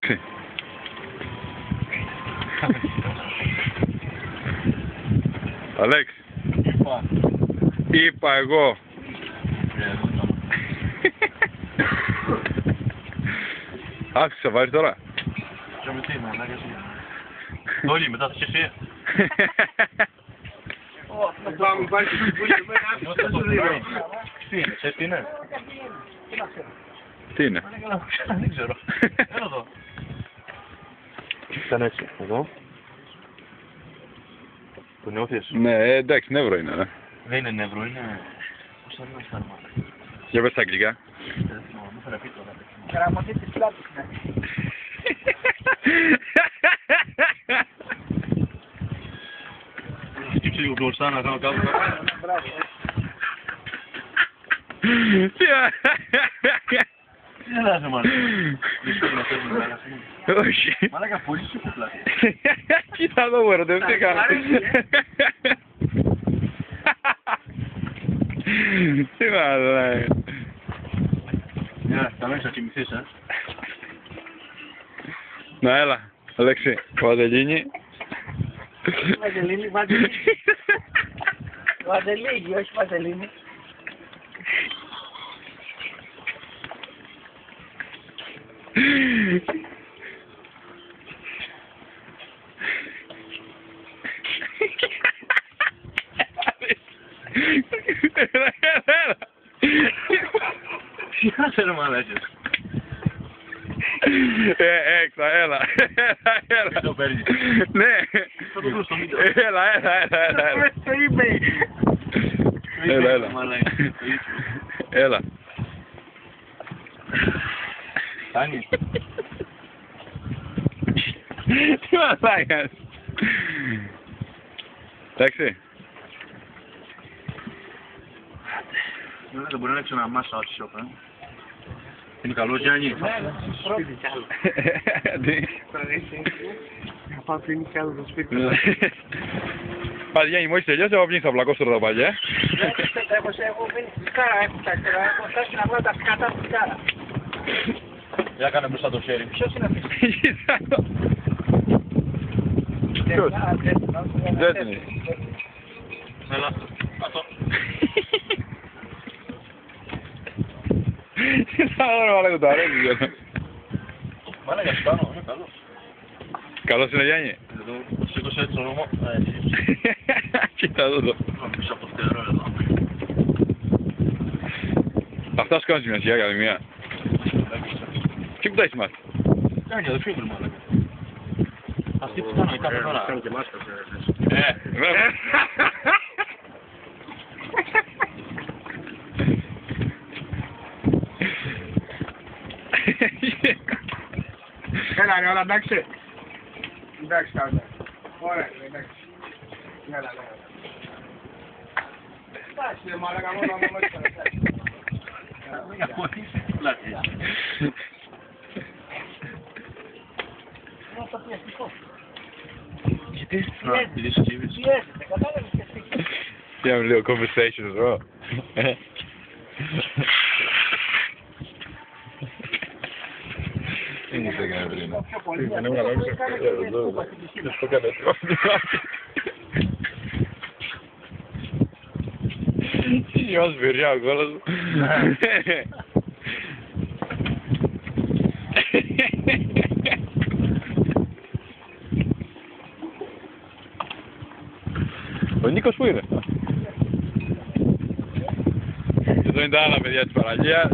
Αλέξη. Αλέξη. Είπα εγώ. Άκουσα, βάρεις τώρα. Όλοι μετά θα χεθεί. Πάμε πάλι στην πουλή. Τι είναι. Τι είναι. Δεν ξέρω. Έλα εδώ. Ήταν έτσι. Εδώ. Το νιώθεις. Ναι, εντάξει, νεύρο είναι, ναι. Δεν είναι νεύρο, είναι... Πώς θα είναι αυτά, μάλλον. Για πες τα αγγλικά. Μου φέρα πει τώρα. Γραμματή της πλάτης, ναι. Σκύψε λίγο μπροστά να κάνω κάπου. Τι έλαζε, μάλλον. Όχι. Μαλάκα, πολύ σου πλάτη. Κοίτα εδώ μου ερωτεύτηκα. Τι μαλάκα. Καλά έχεις να κοιμηθείς, Να έλα, Αλέξη, Βαζελίνη. Βαζελίνη, Βαζελίνη. Βαζελίνη, όχι Βαζελίνη. Σιγάσε ρε μαλάκες. Έξα, έλα. Δεν το παίρνεις. Ναι. Θα το βρω στο μήτρο. Έλα. Το είπε. Έλα. Έλα. Φτάνει. Τι μαλάκας. Εντάξει. Δεν μπορεί να έξω ένα μάσα άτυχο, Είναι καλό, Γιάννη. Σπίτι κι άλλο. Θα πάω πριν κι άλλο στο σπίτι. Πας Γιάννη, μόλις τελειώσει, θα πίνεις τα πλακός τώρα τα παγιά. Έχω μείνει στη σκάρα, έχω φτάσει να βγάλω τα σκάτα στη σκάρα. Για κάνε μπροστά το χέρι. Ποιος είναι αυτός? Ποιος? Δεν είναι. Έλα, αυτό. Θα δω μαλάκα το αρέσει κιόλας. Μάλακα σπάνω, είναι καλός. Καλός είναι Γιάννη. Εδώ, σήκωσε έτσι το όνομα. Κοίτα εδώ το. Πίσω από το φτερό εδώ. Αυτά σου κάνουν σημασία κάθε μία. Τι που τα έχεις μάθει. Κάνει αδερφή μου, μάλακα. Αυτή που κάνω κάθε φορά. Κάνω και μάσκα. Βέβαια. Έλα ρε, όλα εντάξει. Εντάξει, καλά. Ωραία, εντάξει. Έλα. Εντάξει, ρε μαλάκα, μόνο Για πολύ πλάτη. είναι στο πιεστικό. Γιατί? Να, επειδή σου κύβεις. Πιέζεται, κατάλαβες και εσύ. Τι have a little conversation as well. Τι είναι σε κάνει πριν. Πιο πολύ. Είναι ένα λόγο. Το έκανε Τι ως βυριά ο κόλος μου. Ο Νίκος που είναι? Εδώ είναι τα άλλα παιδιά της παραλίας.